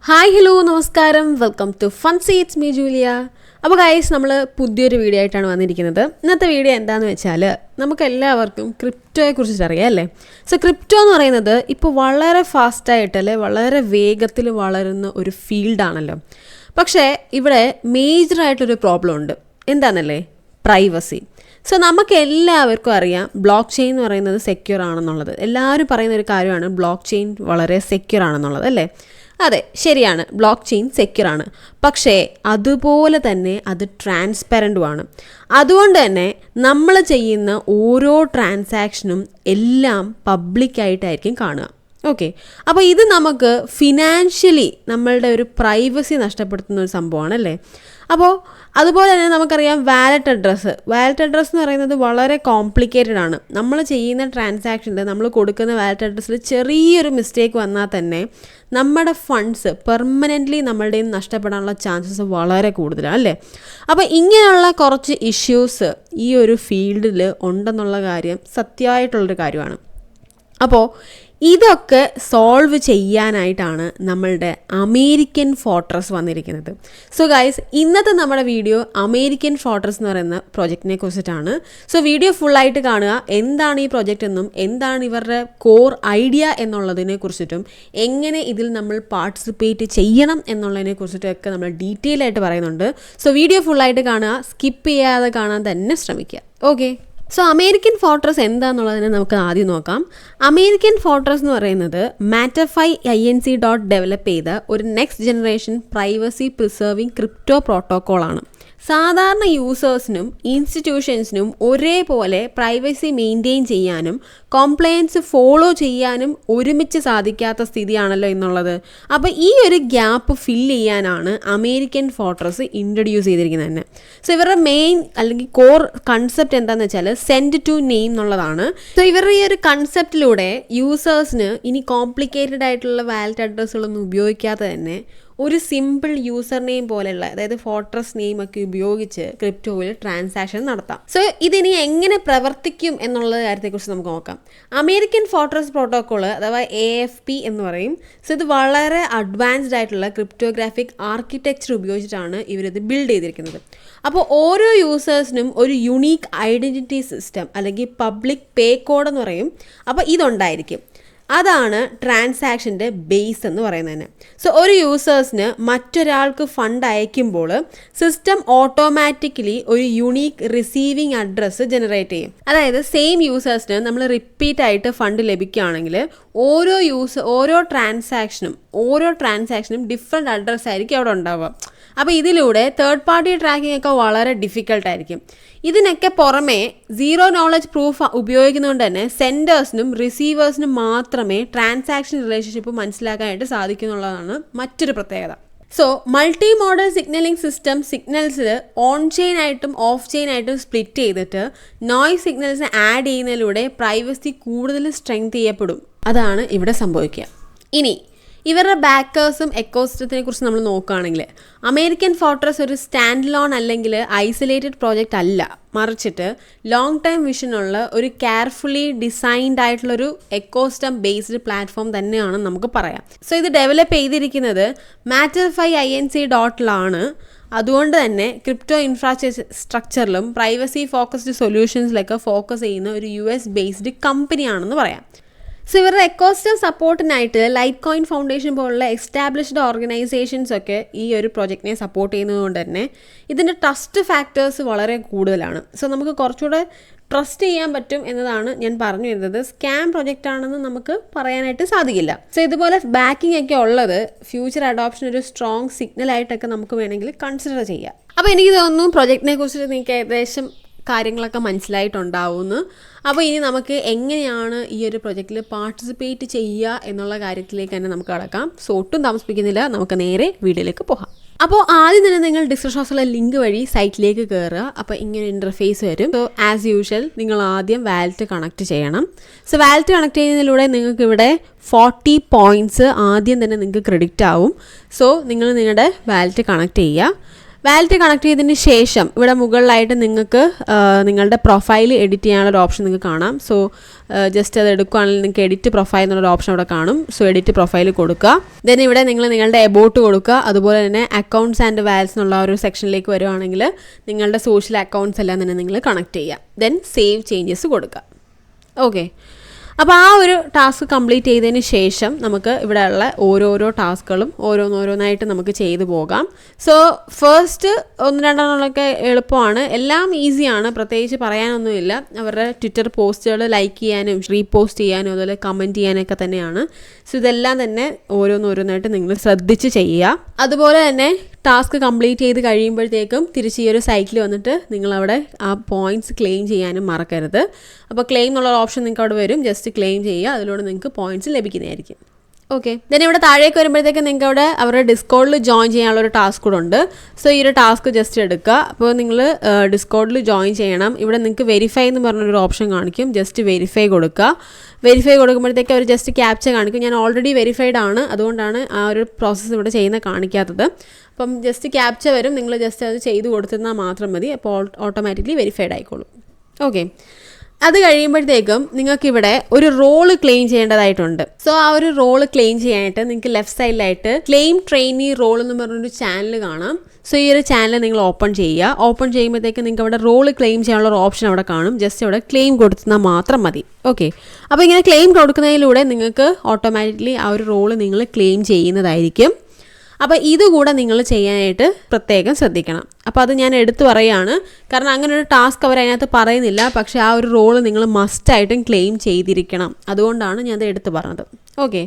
Hi hello നമസ്കാരം, welcome to Funsy. It's me Julia. അപ്പോൾ guys, നമ്മൾ പുതിയൊരു വീഡിയോ ആയിട്ടാണ് വന്നിരിക്കുന്നത്. ഇന്നത്തെ വീഡിയോ എന്താണെന്ന് വെച്ചാൽ, നമുക്കെല്ലാവർക്കും ക്രിപ്റ്റോയെക്കുറിച്ചിട്ട് അറിയാം അല്ലേ. സോ ക്രിപ്റ്റോ എന്ന് പറയുന്നത് ഇപ്പോൾ വളരെ ഫാസ്റ്റായിട്ട് അല്ലെ വളരെ വേഗത്തിൽ വളരുന്ന ഒരു ഫീൽഡാണല്ലോ. പക്ഷേ ഇവിടെ മേജറായിട്ടൊരു പ്രോബ്ലം ഉണ്ട്. എന്താണെന്നല്ലേ? പ്രൈവസി. സോ നമുക്ക് എല്ലാവർക്കും അറിയാം ബ്ലോക്ക് ചെയിൻ എന്ന് പറയുന്നത് സെക്യൂർ ആണെന്നുള്ളത്. എല്ലാവരും പറയുന്ന ഒരു കാര്യമാണ് ബ്ലോക്ക് ചെയിൻ വളരെ സെക്യൂർ ആണെന്നുള്ളത് അല്ലേ. അതെ, ശരിയാണ്, ബ്ലോക്ക് ചെയിൻ സെക്യൂർ ആണ്. പക്ഷേ അതുപോലെ തന്നെ അത് ട്രാൻസ്പെറൻറ്റുമാണ്. അതുകൊണ്ട് തന്നെ നമ്മൾ ചെയ്യുന്ന ഓരോ ട്രാൻസാക്ഷനും എല്ലാം പബ്ലിക്കായിട്ടായിരിക്കും കാണുക. ഓക്കെ, അപ്പോൾ ഇത് നമുക്ക് ഫിനാൻഷ്യലി നമ്മളുടെ ഒരു പ്രൈവസി നഷ്ടപ്പെടുത്തുന്ന ഒരു സംഭവമാണല്ലേ. അപ്പോൾ അതുപോലെ തന്നെ നമുക്കറിയാം വാലറ്റ് അഡ്രസ്സ് എന്ന് പറയുന്നത് വളരെ കോംപ്ലിക്കേറ്റഡ് ആണ്. നമ്മൾ ചെയ്യുന്ന ട്രാൻസാക്ഷനിൽ നമ്മൾ കൊടുക്കുന്ന വാലറ്റ് അഡ്രസ്സിൽ ചെറിയൊരു മിസ്റ്റേക്ക് വന്നാൽ തന്നെ നമ്മുടെ ഫണ്ട്സ് പെർമനൻ്റ്ലി നമ്മളുടെ നഷ്ടപ്പെടാനുള്ള ചാൻസസ് വളരെ കൂടുതലാണ് അല്ലേ. അപ്പോൾ ഇങ്ങനെയുള്ള കുറച്ച് ഇഷ്യൂസ് ഈ ഒരു ഫീൽഡിൽ ഉണ്ടെന്നുള്ള കാര്യം സത്യമായിട്ടുള്ളൊരു കാര്യമാണ്. അപ്പോൾ ഇതൊക്കെ സോൾവ് ചെയ്യാനായിട്ടാണ് നമ്മളുടെ അമേരിക്കൻ ഫോർട്രസ് വന്നിരിക്കുന്നത്. സോ ഗൈസ്, ഇന്നത്തെ നമ്മുടെ വീഡിയോ അമേരിക്കൻ ഫോർട്രസ് എന്ന് പറയുന്ന പ്രോജക്റ്റിനെ കുറിച്ചിട്ടാണ്. സോ വീഡിയോ ഫുള്ളായിട്ട് കാണുക. എന്താണ് ഈ പ്രോജക്റ്റ് എന്നും എന്താണ് ഇവരുടെ കോർ ഐഡിയ എന്നുള്ളതിനെ കുറിച്ചിട്ടും എങ്ങനെ ഇതിൽ നമ്മൾ പാർട്ടിസിപ്പേറ്റ് ചെയ്യണം എന്നുള്ളതിനെ കുറിച്ചിട്ടും ഒക്കെ നമ്മൾ ഡീറ്റെയിൽ ആയിട്ട് പറയുന്നുണ്ട്. സോ വീഡിയോ ഫുള്ളായിട്ട് കാണുക, സ്കിപ്പ് ചെയ്യാതെ കാണാൻ തന്നെ ശ്രമിക്കുക. ഓക്കെ, സോ അമേരിക്കൻ ഫോർട്രസ് എന്താണെന്നുള്ളതിനെ നമുക്ക് ആദ്യം നോക്കാം. അമേരിക്കൻ ഫോർട്രസ് എന്ന് പറയുന്നത് മാറ്റർഫൈ INC ഡെവലപ്പ് ചെയ്ത ഒരു next generation privacy preserving crypto പ്രോട്ടോക്കോളാണ്. സാധാരണ യൂസേഴ്സിനും ഇൻസ്റ്റിറ്റ്യൂഷൻസിനും ഒരേപോലെ പ്രൈവസി മെയിൻറ്റെയിൻ ചെയ്യാനും കോംപ്ലയൻസ് ഫോളോ ചെയ്യാനും ഒരുമിച്ച് സാധിക്കാത്ത സ്ഥിതിയാണല്ലോ എന്നുള്ളത്. അപ്പോൾ ഈ ഒരു ഗ്യാപ്പ് ഫില്ല് ചെയ്യാനാണ് അമേരിക്കൻ ഫോർട്രസ് ഇൻട്രൊഡ്യൂസ് ചെയ്തിരിക്കുന്നത് തന്നെ. സോ ഇവരുടെ മെയിൻ അല്ലെങ്കിൽ കോർ കൺസെപ്റ്റ് എന്താണെന്ന് വെച്ചാൽ സെൻഡ് ടു നെയിം എന്നുള്ളതാണ്. സോ ഇവരുടെ ഈ ഒരു കൺസെപ്റ്റിലൂടെ യൂസേഴ്സിന് ഇനി കോംപ്ലിക്കേറ്റഡ് ആയിട്ടുള്ള വാലറ്റ് അഡ്രസ്സുകളൊന്നും ഉപയോഗിക്കാതെ തന്നെ ഒരു സിമ്പിൾ യൂസർ നെയിം പോലെയുള്ള, അതായത് ഫോർട്രസ് നെയിം ഒക്കെ ഉപയോഗിച്ച് ക്രിപ്റ്റോയിൽ ട്രാൻസാക്ഷൻ നടത്താം. സോ ഇതിനി എങ്ങനെ പ്രവർത്തിക്കും എന്നുള്ള കാര്യത്തെക്കുറിച്ച് നമുക്ക് നോക്കാം. അമേരിക്കൻ ഫോർട്രസ് പ്രോട്ടോക്കോൾ അഥവാ AFP എന്ന് പറയും. സോ ഇത് വളരെ അഡ്വാൻസ്ഡ് ആയിട്ടുള്ള ക്രിപ്റ്റോഗ്രാഫിക് ആർക്കിടെക്ചർ ഉപയോഗിച്ചിട്ടാണ് ഇവരിത് ബിൽഡ് ചെയ്തിരിക്കുന്നത്. അപ്പോൾ ഓരോ യൂസേഴ്സിനും ഒരു യുണീക്ക് ഐഡൻറ്റിറ്റി സിസ്റ്റം അല്ലെങ്കിൽ പബ്ലിക് പേ കോഡ് എന്ന് പറയും. അപ്പോൾ ഇതുണ്ടായിരിക്കും. അതാണ് ട്രാൻസാക്ഷൻ്റെ ബേസ് എന്ന് പറയുന്നത് തന്നെ. സോ ഒരു യൂസേഴ്സിന് മറ്റൊരാൾക്ക് ഫണ്ട് അയക്കുമ്പോൾ സിസ്റ്റം ഓട്ടോമാറ്റിക്കലി ഒരു യുണീക്ക് റിസീവിങ് അഡ്രസ്സ് ജനറേറ്റ് ചെയ്യും. അതായത് സെയിം യൂസേഴ്സിന് നമ്മൾ റിപ്പീറ്റ് ആയിട്ട് ഫണ്ട് ലഭിക്കുകയാണെങ്കിൽ ഓരോ ട്രാൻസാക്ഷനും ഡിഫറെൻറ്റ് അഡ്രസ്സ് ആയിരിക്കും അവിടെ ഉണ്ടാവുക. അപ്പോൾ ഇതിലൂടെ തേർഡ് പാർട്ടി ട്രാക്കിംഗ് ഒക്കെ വളരെ ഡിഫിക്കൽട്ടായിരിക്കും. ഇതിനൊക്കെ പുറമെ സീറോ നോളജ് പ്രൂഫ് ഉപയോഗിക്കുന്നതുകൊണ്ട് തന്നെ സെൻഡേഴ്സിനും റിസീവേഴ്സിനും മാത്രമേ ട്രാൻസാക്ഷൻ റിലേഷൻഷിപ്പ് മനസ്സിലാക്കാനായിട്ട് സാധിക്കുന്നുള്ളതാണ് മറ്റൊരു പ്രത്യേകത. സോ മൾട്ടി മോഡൽ സിഗ്നലിംഗ് സിഗ്നൽസിൽ ഓൺ ചെയിൻ ആയിട്ടും ഓഫ് ചെയിൻ ആയിട്ടും സ്പ്ലിറ്റ് ചെയ്തിട്ട് നോയ്സ് സിഗ്നൽസ് ആഡ് ചെയ്യുന്നതിലൂടെ പ്രൈവസി കൂടുതൽ സ്ട്രെങ്ത് ചെയ്യപ്പെടും. അതാണ് ഇവിടെ സംഭവിക്കുക. ഇനി ഇവരുടെ ബാക്കേഴ്സും എക്കോസിസ്റ്റത്തിനെ കുറിച്ച് നമ്മൾ നോക്കുകയാണെങ്കിൽ അമേരിക്കൻ ഫോർട്രസ് ഒരു സ്റ്റാൻഡ് ലോൺ അല്ലെങ്കിൽ ഐസൊലേറ്റഡ് പ്രോജക്റ്റ് അല്ല, മറിച്ചിട്ട് ലോങ് ടൈം വിഷനുള്ള ഒരു കെയർഫുള്ളി ഡിസൈൻഡ് ആയിട്ടുള്ളൊരു എക്കോസിസ്റ്റം ബേസ്ഡ് പ്ലാറ്റ്ഫോം തന്നെയാണ് നമുക്ക് പറയാം. സോ ഇത് ഡെവലപ്പ് ചെയ്തിരിക്കുന്നത് മാറ്റർഫൈ INC.ലാണ്. അതുകൊണ്ട് തന്നെ ക്രിപ്റ്റോ ഇൻഫ്രാസ്ട്രക്ചറിലും പ്രൈവസി ഫോക്കസ്ഡ് സൊല്യൂഷൻസിലൊക്കെ ഫോക്കസ് ചെയ്യുന്ന ഒരു US ബേസ്ഡ് കമ്പനിയാണെന്ന് പറയാം. സോ ഇവരുടെ എക്കോസിസ്റ്റം സപ്പോർട്ടിനായിട്ട് ലൈറ്റ് കോയിൻ ഫൗണ്ടേഷൻ പോലുള്ള എസ്റ്റാബ്ലിഷ്ഡ് ഓർഗനൈസേഷൻസ് ഒക്കെ ഈ ഒരു പ്രോജക്റ്റിനെ സപ്പോർട്ട് ചെയ്യുന്നതുകൊണ്ട് തന്നെ ഇതിൻ്റെ ട്രസ്റ്റ് ഫാക്ടേഴ്സ് വളരെ കൂടുതലാണ്. സോ നമുക്ക് കുറച്ചുകൂടെ ട്രസ്റ്റ് ചെയ്യാൻ പറ്റും എന്നതാണ് ഞാൻ പറഞ്ഞു വരുന്നത്. സ്കാം പ്രൊജക്റ്റ് ആണെന്ന് നമുക്ക് പറയാനായിട്ട് സാധിക്കില്ല. സോ ഇതുപോലെ ബാക്കിംഗ് ഒക്കെ ഉള്ളത് ഫ്യൂച്ചർ അഡോപ്ഷൻ ഒരു സ്ട്രോങ് സിഗ്നലായിട്ടൊക്കെ നമുക്ക് വേണമെങ്കിൽ കൺസിഡർ ചെയ്യാം. അപ്പോൾ എനിക്ക് തോന്നുന്നു പ്രൊജക്റ്റിനെ കുറിച്ചിട്ട് നിങ്ങൾക്ക് ഏകദേശം കാര്യങ്ങളൊക്കെ മനസ്സിലായിട്ടുണ്ടാവുമെന്ന്. അപ്പോൾ ഇനി നമുക്ക് എങ്ങനെയാണ് ഈ ഒരു പ്രൊജക്റ്റിൽ പാർട്ടിസിപ്പേറ്റ് ചെയ്യുക എന്നുള്ള കാര്യത്തിലേക്ക് തന്നെ നമുക്ക് കടക്കാം. സോ ഒട്ടും താമസിപ്പിക്കുന്നില്ല, നമുക്ക് നേരെ വീഡിയോയിലേക്ക് പോകാം. അപ്പോൾ ആദ്യം തന്നെ നിങ്ങൾ ഡിസ്ക്രിപ്ഷൻ ബോക്സിലെ ലിങ്ക് വഴി സൈറ്റിലേക്ക് കയറുക. അപ്പോൾ ഇങ്ങനെ ഇൻ്റർഫേസ് വരും. സോ ആസ് യൂഷ്വൽ നിങ്ങൾ ആദ്യം വാലറ്റ് കണക്ട് ചെയ്യണം. സോ വാലറ്റ് കണക്ട് ചെയ്യുന്നതിലൂടെ നിങ്ങൾക്ക് ഇവിടെ 40 പോയിൻറ്റ്സ് ആദ്യം തന്നെ നിങ്ങൾക്ക് ക്രെഡിറ്റ് ആവും. സോ നിങ്ങൾ നിങ്ങളുടെ വാലറ്റ് കണക്ട് ചെയ്യുക. വാലറ്റ് കണക്ട് ചെയ്തതിന് ശേഷം ഇവിടെ മുകളിലായിട്ട് നിങ്ങൾക്ക് നിങ്ങളുടെ പ്രൊഫൈൽ എഡിറ്റ് ചെയ്യാനുള്ളൊരു ഓപ്ഷൻ നിങ്ങൾക്ക് കാണാം. സോ ജസ്റ്റ് അത് എടുക്കുകയാണെങ്കിൽ നിങ്ങൾക്ക് എഡിറ്റ് പ്രൊഫൈൽ എന്നുള്ളൊരു ഓപ്ഷൻ അവിടെ കാണും. സോ എഡിറ്റ് പ്രൊഫൈൽ കൊടുക്കുക. ദെൻ ഇവിടെ നിങ്ങൾ നിങ്ങളുടെ എബോട്ട് കൊടുക്കുക. അതുപോലെ തന്നെ അക്കൗണ്ട്സ് ആൻഡ് വാലറ്റ്സ് എന്നുള്ള ഒരു സെക്ഷനിലേക്ക് വരുവാണെങ്കിൽ നിങ്ങളുടെ സോഷ്യൽ അക്കൗണ്ട്സ് എല്ലാം തന്നെ നിങ്ങൾ കണക്ട് ചെയ്യുക. ദെൻ സേവ് ചേഞ്ചസ് കൊടുക്കുക. ഓക്കെ, അപ്പോൾ ആ ഒരു ടാസ്ക് കംപ്ലീറ്റ് ചെയ്തതിന് ശേഷം നമുക്ക് ഇവിടെയുള്ള ഓരോരോ ടാസ്കുകളും ഓരോന്നോരോന്നായിട്ട് നമുക്ക് ചെയ്തു പോകാം. സോ ഫസ്റ്റ് 1-2 എളുപ്പമാണ്, എല്ലാം ഈസിയാണ്, പ്രത്യേകിച്ച് പറയാനൊന്നുമില്ല. അവരുടെ ട്വിറ്റർ പോസ്റ്റുകൾ ലൈക്ക് ചെയ്യാനും റീപോസ്റ്റ് ചെയ്യാനും അതുപോലെ കമൻറ്റ് ചെയ്യാനൊക്കെ തന്നെയാണ്. സോ ഇതെല്ലാം തന്നെ ഓരോന്നോരോന്നായിട്ട് നിങ്ങൾ ശ്രദ്ധിച്ച് ചെയ്യുക. അതുപോലെ തന്നെ ടാസ്ക് കംപ്ലീറ്റ് ചെയ്ത് കഴിയുമ്പോഴത്തേക്കും തിരിച്ച് ഈ ഒരു സൈറ്റിൽ വന്നിട്ട് നിങ്ങളവിടെ ആ പോയിൻറ്റ്സ് ക്ലെയിം ചെയ്യാനും മറക്കരുത്. അപ്പോൾ ക്ലെയിം എന്നുള്ള ഓപ്ഷൻ നിങ്ങൾക്ക് അവിടെ വരും. ജസ്റ്റ് ക്ലെയിം ചെയ്യുക, അതിലൂടെ നിങ്ങൾക്ക് പോയിൻറ്റ്സ് ലഭിക്കുന്നതായിരിക്കും. ഓക്കെ, ദെൻ ഇവിടെ താഴേക്ക് വരുമ്പോഴത്തേക്ക് നിങ്ങൾക്ക് അവിടെ അവരുടെ ഡിസ്കോഡിൽ ജോയിൻ ചെയ്യാനുള്ളൊരു ടാസ്ക് കൂടെ ഉണ്ട്. സോ ഈ ഒരു ടാസ്ക് ജസ്റ്റ് എടുക്കുക. അപ്പോൾ നിങ്ങൾ ഡിസ്കോഡിൽ ജോയിൻ ചെയ്യണം. ഇവിടെ നിങ്ങൾക്ക് വെരിഫൈ എന്ന് പറഞ്ഞൊരു ഓപ്ഷൻ കാണിക്കും. ജസ്റ്റ് വെരിഫൈ കൊടുക്കുക. വെരിഫൈ കൊടുക്കുമ്പോഴത്തേക്ക് അവർ ജസ്റ്റ് ക്യാപ്ച കാണിക്കും. ഞാൻ ഓൾറെഡി വെരിഫൈഡ് ആണ്, അതുകൊണ്ടാണ് ആ ഒരു പ്രോസസ്സ് ഇവിടെ ചെയ്യുന്ന കാണിക്കാത്തത്. അപ്പം ജസ്റ്റ് ക്യാപ്ച വരും, നിങ്ങൾ ജസ്റ്റ് അത് ചെയ്ത് കൊടുത്തിരുന്നാൽ മാത്രം മതി. അപ്പോൾ ഓട്ടോമാറ്റിക്കലി വെരിഫൈഡ് ആയിക്കോളും. ഓക്കെ, അത് കഴിയുമ്പോഴത്തേക്കും നിങ്ങൾക്കിവിടെ ഒരു റോള് ക്ലെയിം ചെയ്യേണ്ടതായിട്ടുണ്ട്. സോ ആ ഒരു റോള് ക്ലെയിം ചെയ്യാനായിട്ട് നിങ്ങൾക്ക് ലെഫ്റ്റ് സൈഡിലായിട്ട് ക്ലെയിം ട്രെയിനി റോൾ എന്ന് പറഞ്ഞൊരു ചാനൽ കാണാം. സോ ഈ ഒരു ചാനൽ നിങ്ങൾ ഓപ്പൺ ചെയ്യുക. ഓപ്പൺ ചെയ്യുമ്പോഴത്തേക്ക് നിങ്ങൾക്ക് അവിടെ റോള് ക്ലെയിം ചെയ്യാനുള്ള ഒരു ഓപ്ഷൻ അവിടെ കാണും. ജസ്റ്റ് അവിടെ ക്ലെയിം കൊടുത്താൽ മാത്രം മതി. ഓക്കെ, അപ്പോൾ ഇങ്ങനെ ക്ലെയിം കൊടുക്കുന്നതിലൂടെ നിങ്ങൾക്ക് ഓട്ടോമാറ്റിക്കലി ആ ഒരു റോള് നിങ്ങൾ ക്ലെയിം ചെയ്യുന്നതായിരിക്കും. അപ്പോൾ ഇതുകൂടെ നിങ്ങൾ ചെയ്യാനായിട്ട് പ്രത്യേകം ശ്രദ്ധിക്കണം. അപ്പോൾ അത് ഞാൻ എടുത്തു പറയുകയാണ്, കാരണം അങ്ങനെ ഒരു ടാസ്ക് അവർ അതിനകത്ത് പറയുന്നില്ല. പക്ഷേ ആ ഒരു റോള് നിങ്ങൾ മസ്റ്റായിട്ടും ക്ലെയിം ചെയ്തിരിക്കണം. അതുകൊണ്ടാണ് ഞാൻ അത് എടുത്ത് പറഞ്ഞത്. ഓക്കെ,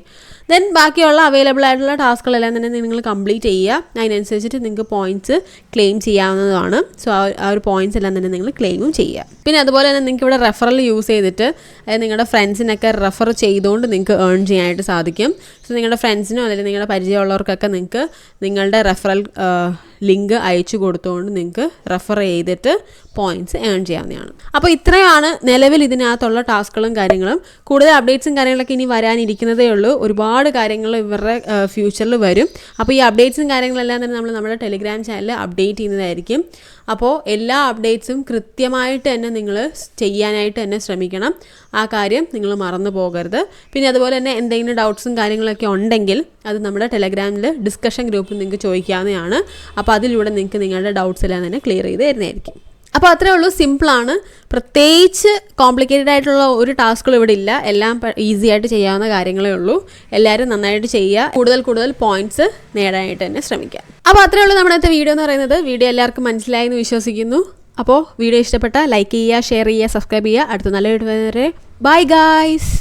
ദെൻ ബാക്കിയുള്ള അവൈലബിൾ ആയിട്ടുള്ള ടാസ്കുകളെല്ലാം തന്നെ നിങ്ങൾ കംപ്ലീറ്റ് ചെയ്യുക. അതിനനുസരിച്ചിട്ട് നിങ്ങൾക്ക് പോയിൻറ്റ്സ് ക്ലെയിം ചെയ്യാവുന്നതാണ്. സോ ആ ഒരു പോയിൻറ്റ്സ് എല്ലാം തന്നെ നിങ്ങൾ ക്ലെയിമും ചെയ്യുക. പിന്നെ അതുപോലെ തന്നെ നിങ്ങൾക്ക് ഇവിടെ റെഫറൽ യൂസ് ചെയ്തിട്ട് നിങ്ങളുടെ ഫ്രണ്ട്സിനൊക്കെ റെഫർ ചെയ്തുകൊണ്ട് നിങ്ങൾക്ക് ഏൺ ചെയ്യാനായിട്ട് സാധിക്കും. സോ നിങ്ങളുടെ ഫ്രണ്ട്സിനോ അല്ലെങ്കിൽ നിങ്ങളുടെ പരിചയമുള്ളവർക്കൊക്കെ നിങ്ങൾക്ക് നിങ്ങളുടെ റെഫറൽ ലിങ്ക് അയച്ചു കൊടുത്തുകൊണ്ട് നിങ്ങൾക്ക് റെഫർ ചെയ്തിട്ട് പോയിൻറ്റ്സ് ഏൺ ചെയ്യാവുന്നതാണ്. അപ്പോൾ ഇത്രയാണ് നിലവിൽ ഇതിനകത്തുള്ള ടാസ്കുകളും കാര്യങ്ങളും. കൂടുതൽ അപ്ഡേറ്റ്സും കാര്യങ്ങളൊക്കെ ഇനി വരാനിരിക്കുന്നതേ ഉള്ളൂ. ഒരുപാട് കാര്യങ്ങൾ ഇവരുടെ ഫ്യൂച്ചറിൽ വരും. അപ്പോൾ ഈ അപ്ഡേറ്റ്സും കാര്യങ്ങളെല്ലാം തന്നെ നമ്മൾ നമ്മുടെ ടെലിഗ്രാം ചാനലിൽ അപ്ഡേറ്റ് ചെയ്യുന്നതായിരിക്കും. അപ്പോൾ എല്ലാ അപ്ഡേറ്റ്സും കൃത്യമായിട്ട് തന്നെ നിങ്ങൾ ചെയ്യാനായിട്ട് തന്നെ ശ്രമിക്കണം. ആ കാര്യം നിങ്ങൾ മറന്നു പോകരുത്. പിന്നെ അതുപോലെ തന്നെ എന്തെങ്കിലും ഡൗട്ട്സും കാര്യങ്ങളൊക്കെ ഉണ്ടെങ്കിൽ അത് നമ്മുടെ ടെലഗ്രാമിൽ ഡിസ്കഷൻ ഗ്രൂപ്പിൽ നിങ്ങൾക്ക് ചോദിക്കാവുന്നതാണ്. അപ്പോൾ അതിലൂടെ നിങ്ങൾക്ക് നിങ്ങളുടെ ഡൗട്ട്സ് എല്ലാം തന്നെ ക്ലിയർ ചെയ്ത് തരുന്നതായിരിക്കും. അപ്പോൾ അത്രേ ഉള്ളൂ, സിമ്പിളാണ്. പ്രത്യേകിച്ച് കോംപ്ലിക്കേറ്റഡ് ആയിട്ടുള്ള ഒരു ടാസ്കുകളും ഇവിടെ ഇല്ല. എല്ലാം ഈസി ആയിട്ട് ചെയ്യാവുന്ന കാര്യങ്ങളേ ഉള്ളൂ. എല്ലാവരും നന്നായിട്ട് ചെയ്യുക. കൂടുതൽ പോയിൻറ്റ്സ് നേടാനായിട്ട് തന്നെ ശ്രമിക്കുക. അപ്പോൾ അത്രേ ഉള്ളൂ നമ്മുടെ വീഡിയോ എന്ന് പറയുന്നത്. വീഡിയോ എല്ലാവർക്കും മനസ്സിലായി എന്ന് വിശ്വസിക്കുന്നു. അപ്പോൾ വീഡിയോ ഇഷ്ടപ്പെട്ട ലൈക്ക് ചെയ്യുക, ഷെയർ ചെയ്യുക, സബ്സ്ക്രൈബ് ചെയ്യുക. അടുത്ത നല്ല വീഡിയോ വരെ ബൈ ഗായ്സ്.